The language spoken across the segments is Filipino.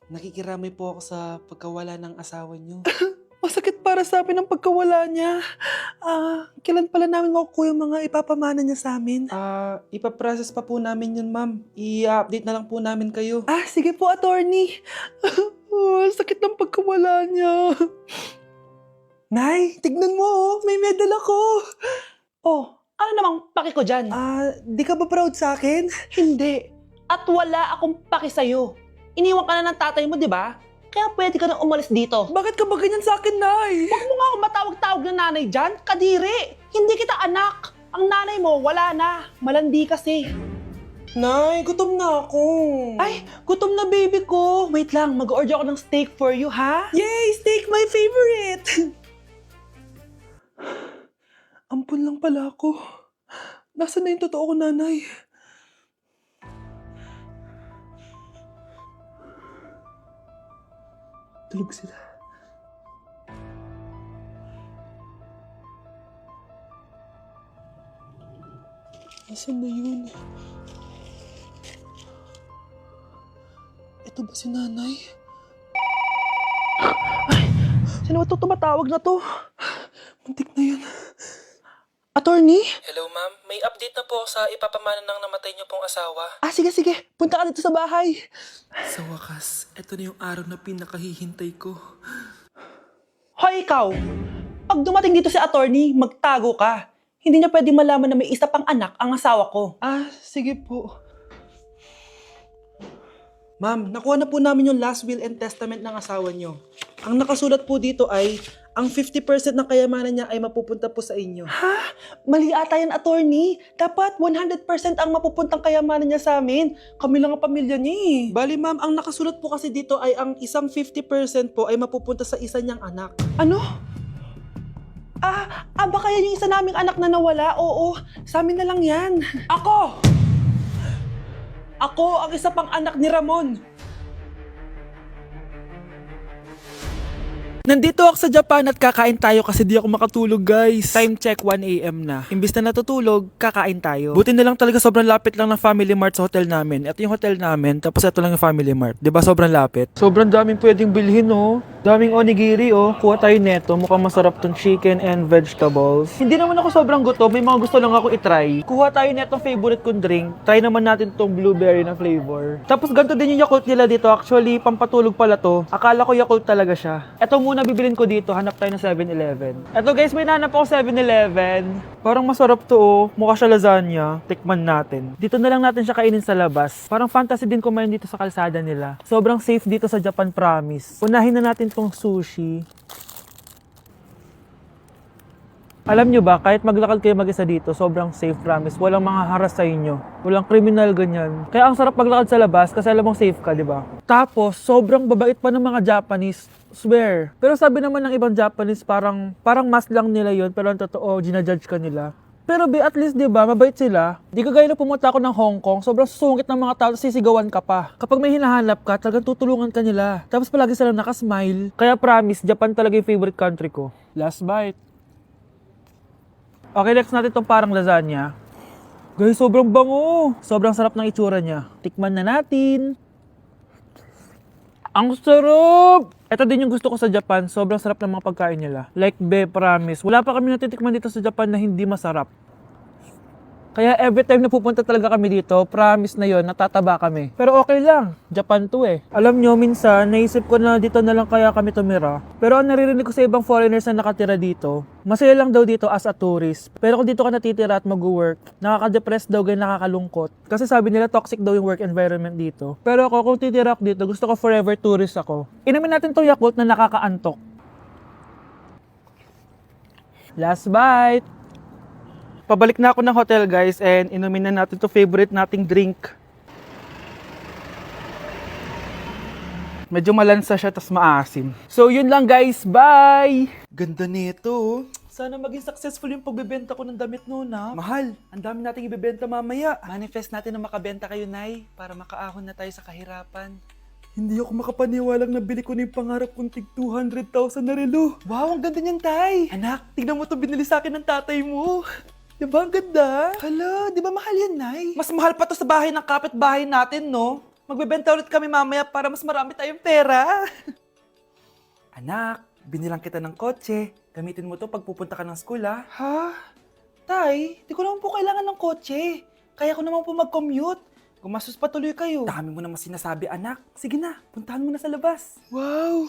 Nakikiramay po ako sa pagkawala ng asawa niyo. Masakit para sa amin ang pagkawala niya. Kailan pala namin makukuha yung mga ipapamana niya sa amin? Ipaprocess pa po namin yun, ma'am. I-update na lang po namin kayo. Sige po, attorney. Sakit ng pagkawala niya. Nay, tignan mo, may medal ako. Oh, ano namang paki ko dyan? Di ka ba proud sa akin? Hindi. At wala akong paki sa'yo. Iniwan ka na ng tatay mo, di ba? Kaya pwede ka na umalis dito. Bakit ka ba ganyan sa akin, Nay? Huwag mo nga akong matawag-tawag na nanay dyan. Kadiri. Hindi kita anak. Ang nanay mo, wala na. Malandi kasi. Nay, gutom na ako. Ay, gutom na baby ko. Wait lang, mag-order ako ng steak for you, ha? Yay! Steak, my favorite! Ampun lang pala ako. Nasaan na yung totoo ko, nanay? Tulog sila. Nasaan na yun? Ito ba si nanay? Sino ba ito tumatawag na to? Muntik na yun. Attorney? Hello, ma'am. May update na po sa ipapamana ng namatay niyo pong asawa. Sige. Punta ka dito sa bahay. Sa wakas, ito na yung araw na pinakahihintay ko. Hoy, ikaw! Pag dumating dito si attorney, magtago ka. Hindi niya pwede malaman na may isa pang anak ang asawa ko. Sige po. Ma'am, nakuha na po namin yung last will and testament ng asawa niyo. Ang nakasulat po dito ay, ang 50% ng kayamanan niya ay mapupunta po sa inyo. Mali ata yan, attorney. Dapat 100% ang mapupuntang kayamanan niya sa amin. Kami lang ang pamilya niya eh. Bali ma'am, ang nakasulat po kasi dito ay ang isang 50% po ay mapupunta sa isa niyang anak. Ano? Baka yan yung isa naming anak na nawala. Oo, sa amin na lang yan. Ako! Ako ang isa pang anak ni Ramon. Nandito ako sa Japan at kakain tayo kasi di ako makatulog, guys. Time check, 1 AM na. Imbis na natutulog, kakain tayo. Buti na lang talaga sobrang lapit lang ng Family Mart sa hotel namin. Ito yung hotel namin, tapos ito lang yung Family Mart. Diba sobrang lapit? Sobrang daming pwedeng bilhin, oh. Daming onigiri, oh. Kuha tayo neto. Mukhang masarap tong chicken and vegetables. Hindi naman ako sobrang gutom. May mga gusto lang ako itry. Kuha tayo netong favorite kong drink. Try naman natin tong blueberry na flavor. Tapos ganito din yung Yakult nila dito. Actually, pampatulog pala to. Akala ko Yakult talaga siya. Ito muna bibilin ko dito. Hanap tayo ng 7-Eleven. Ito guys, may nanap ako 7-Eleven. Parang masarap to, oh. Mukha siya lasagna. Tikman natin. Dito na lang natin siya kainin sa labas. Parang fantasy din kumain dito sa kalsada nila. Sobrang safe dito sa Japan, promise. Unahin na natin tong sushi. Alam nyo ba, kahit maglakad kayo mag-isa dito, sobrang safe, promise. Walang mga haras sa inyo. Walang kriminal, ganyan. Kaya ang sarap maglakad sa labas kasi alam mong safe ka, di ba? Tapos, sobrang babait pa ng mga Japanese. Swear. Pero sabi naman ng ibang Japanese, parang mas lang nila yon, pero ang totoo, ginajudge ka nila. Pero at least, di ba, mabait sila. Di ka gaya na pumunta ako ng Hong Kong, sobrang susungit ng mga tao, sisigawan ka pa. Kapag may hinahanap ka, talagang tutulungan ka nila. Tapos palagi silang nakasmile. Kaya promise, Japan talaga yung favorite country ko. Last bite. Okay, next natin tong parang lasagna. Guys, sobrang bango. Sobrang sarap ng itsura niya. Tikman na natin. Ang sarap! Ito din yung gusto ko sa Japan. Sobrang sarap ng mga pagkain nila. Like, promise. Wala pa kami natitikman dito sa Japan na hindi masarap. Kaya every time na pupunta talaga kami dito, promise na yon, natataba kami. Pero okay lang, Japan to eh. Alam nyo, minsan, naisip ko na dito na lang kaya kami tumira. Pero ang naririnig ko sa ibang foreigners na nakatira dito, masaya lang daw dito as a tourist. Pero kung dito ka natitira at mag-work, nakaka-depress daw, ganyan nakakalungkot. Kasi sabi nila toxic daw yung work environment dito. Pero ako, kung titira ako dito, gusto ko forever tourist ako. Inumin natin to Yakult na nakakaantok. Last bite! Pabalik na ako ng hotel guys and inumin na natin to favorite nating drink. Medyo malansa siya tas maasim. So yun lang guys, bye! Ganda nito. Sana maging successful yung pagbebenta ko ng damit noon ha. Mahal, ang dami nating ibebenta mamaya. Manifest natin na makabenta kayo, Nay, para makaahon na tayo sa kahirapan. Hindi ako makapaniwalang nabili ko na yung pangarap kong tig 200,000 na relo. Wow, ang ganda niyan, Tay! Anak, tignan mo to binili sa akin ng tatay mo. Diba ang ganda? Hala, di ba mahal yan, Nay? Mas mahal pa to sa bahay ng kapitbahay natin, no? Magbebenta ulit kami mamaya para mas marami tayong pera. Anak, binilang kita ng kotse. Gamitin mo to pag pupunta ka ng school, ha? Ha? Tay, di ko naman po kailangan ng kotse. Kaya ko naman po mag-commute. Gumastos pa tuloy kayo. Dami mo naman sinasabi, anak. Sige na, puntahan mo na sa labas. Wow!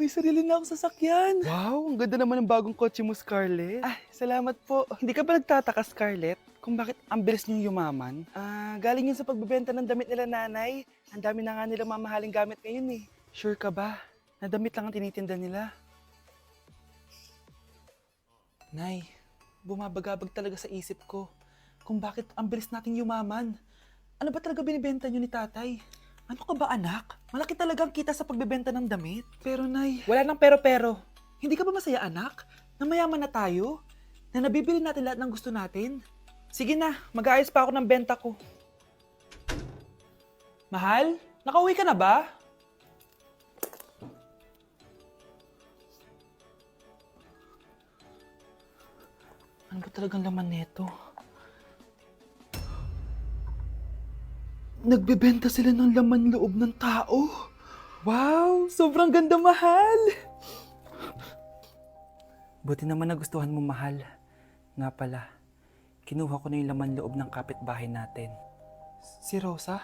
May sarili na akong sasakyan. Wow, ang ganda naman ng bagong kotse mo, Scarlett. Ay, salamat po. Hindi ka ba nagtataka, Scarlett, kung bakit ang bilis niyong yumaman? Galing yun sa pagbebenta ng damit nila nanay. Ang dami na nga nila mamahaling gamit ngayon eh. Sure ka ba? Na damit lang ang tinitinda nila? Nay, bumabagabag talaga sa isip ko kung bakit ang bilis nating yumaman. Ano ba talaga binibenta niyo ni tatay? Ano ka ba anak? Malaki talagang kita sa pagbebenta ng damit. Pero nay, wala nang pero-pero. Hindi ka ba masaya anak? Na mayaman na tayo? Na nabibili natin lahat ng gusto natin? Sige na, mag-aayos pa ako ng benta ko. Mahal, nakauwi ka na ba? Ano ba talagang laman neto? Nagbebenta sila ng laman loob ng tao. Wow, sobrang ganda, mahal. Buti naman nagustuhan mo, mahal. Nga pala, kinuha ko na yung laman loob ng kapitbahay natin. Si Rosa?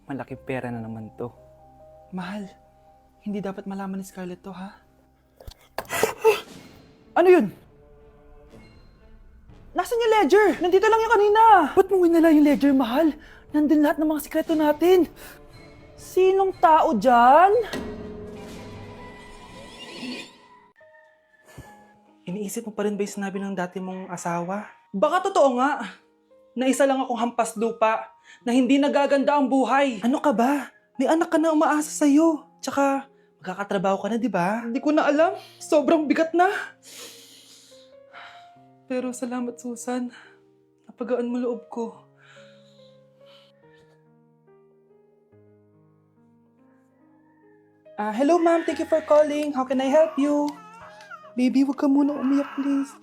Malaking pera na naman to. Mahal, hindi dapat malaman ni Scarlett to, ha? Ano yun? Nasaan yung ledger? Nandito lang yung kanina. Ba't mo winala yung ledger, mahal? Nandun lahat ng mga sikreto natin. Sinong tao dyan? Iniisip mo pa rin ba yung sinabi ng dati mong asawa? Baka totoo nga. Na isa lang akong hampas lupa. Na hindi nagaganda ang buhay. Ano ka ba? May anak ka na umaasa sa'yo. Tsaka, magkakatrabaho ka na, di ba? Hindi ko na alam. Sobrang bigat na. Pero salamat, Susan. Napagaan mo loob ko. Hello, ma'am. Thank you for calling. How can I help you? Baby, wag ka muna umiyak, please.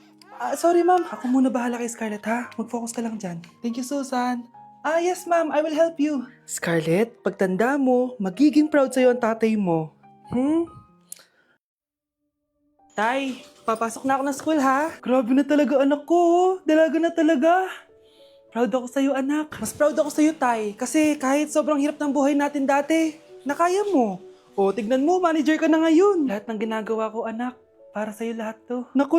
Sorry, ma'am. Ako muna bahala kay Scarlett, ha? Mag-focus ka lang dyan. Thank you, Susan. Yes, ma'am. I will help you. Scarlett, pagtanda mo, magiging proud sa'yo ang tatay mo. Tay, papasok na ako ng school, ha? Grabe na talaga, anak ko. Oh. Dalaga na talaga. Proud ako sa'yo, anak. Mas proud ako sa'yo, Tay. Kasi kahit sobrang hirap ng buhay natin dati, nakaya mo. O, tignan mo, manager ka na ngayon. Lahat ng ginagawa ko, anak, para sa'yo lahat to. Naku,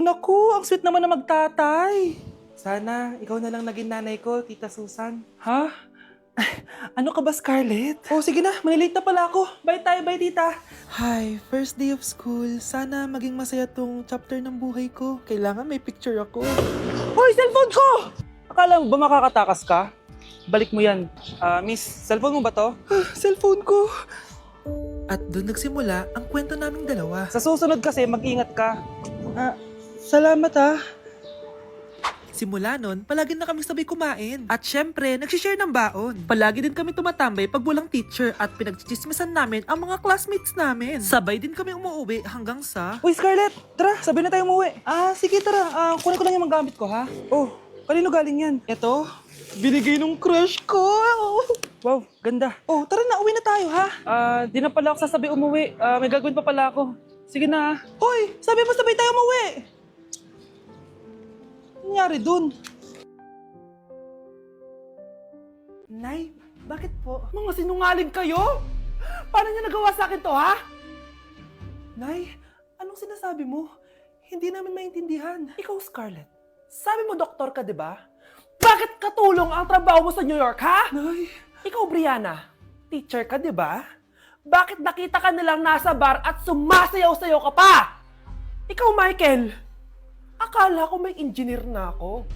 ang sweet naman na magtatay. Sana, ikaw na lang naging nanay ko, Tita Susan. Ha? Ano ka ba, Scarlett? Oh, sige na, manilate na pala ako. Bye tayo, bye, tita. Hi, first day of school. Sana maging masaya tong chapter ng buhay ko. Kailangan may picture ako. Hoy, cellphone ko! Akala mo ba makakatakas ka? Balik mo yan. Miss, cellphone mo ba to? Cellphone ko. At doon nagsimula ang kwento naming dalawa. Sa susunod kasi, mag-ingat ka. Salamat ha. Simula nun, palagi na kami sabay kumain. At syempre, nagsishare ng baon. Palagi din kami tumatambay pag walang teacher at pinagchichismisan namin ang mga classmates namin. Sabay din kami umuwi hanggang sa... Uy, Scarlett! Tara, sabay na tayo umuwi. Sige, tara. Kunin ko lang yung mga gamit ko, ha? Oh, kanino galing yan? Ito, binigay nung crush ko. Wow, ganda. Oh, tara na, uwi na tayo, ha? Di na pala ako sasabay umuwi. May gagawin pa pala ako. Sige na. Hoy, sabi mo sabay tayo umuwi. Ano nangyari dun? Nay, bakit po? Mga sinungaling kayo? Paano niya nagawa sa akin to, ha? Nay, anong sinasabi mo? Hindi namin maintindihan. Ikaw, Scarlett, sabi mo doktor ka, di ba? Bakit katulong ang trabaho mo sa New York, ha? Nay. Ikaw, Brianna, teacher ka, di ba? Bakit nakita ka nilang nasa bar at sumasayaw-sayaw ka pa? Ikaw, Michael, akala ko may engineer na ako.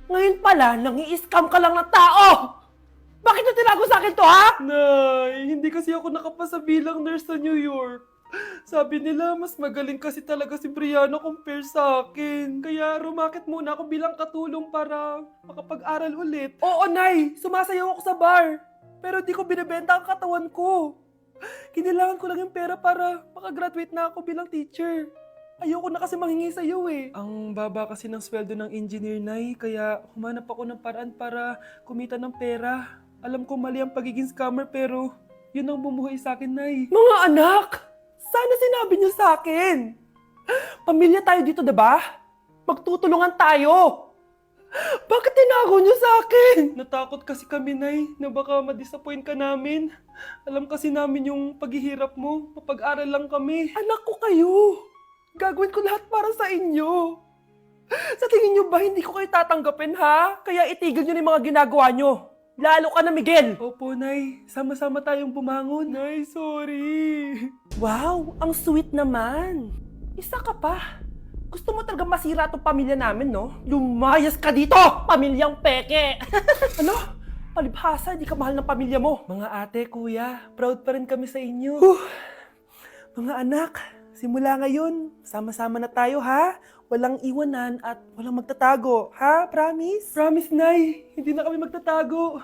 Ngayon pala, nangi-scam ka lang ng tao! Bakit niyo tinago sa akin to, ha? Nay, hindi kasi ako nakapasa bilang nurse sa New York. Sabi nila, mas magaling kasi talaga si Brianna compare sa akin. Kaya rumakit muna ako bilang katulong para makapag-aral ulit. Oo, Nay! Sumasayaw ako sa bar. Pero di ko binibenta ang katawan ko. Kinilangan ko lang yung pera para makagraduate na ako bilang teacher. Ayoko na kasi manghingi sa'yo eh. Ang baba kasi ng sweldo ng engineer, Nay. Kaya humanap ako ng paraan para kumita ng pera. Alam ko mali ang pagiging scammer pero yun ang bumuhay sa akin, Nay. Mga anak, sana sinabi niyo sa akin. Pamilya tayo dito, diba? Magtutulungan tayo. Bakit tinago niyo sa akin? Natakot kasi kami, Nay, na baka ma-disappoint ka namin. Alam kasi namin yung paghihirap mo. Mapag-aral lang kami. Anak ko kayo. Gagawin ko lahat para sa inyo. Sa tingin niyo ba hindi ko kayo tatanggapin, ha? Kaya itigil niyo na yung mga ginagawa niyo. Lalo ka na, Miguel. Opo, Nay. Sama-sama tayong bumangon. Nay, sorry. Wow, ang sweet naman. Isa ka pa. Gusto mo talaga masira tong pamilya namin, no? Lumayas ka dito, pamilyang peke! Ano? Palibhasa, di ka mahal ng pamilya mo. Mga ate, kuya, proud pa rin kami sa inyo. Mga anak, simula ngayon, sama-sama na tayo, ha? Walang iwanan at walang magtatago, ha? Promise? Promise, Nay. Hindi na kami magtatago.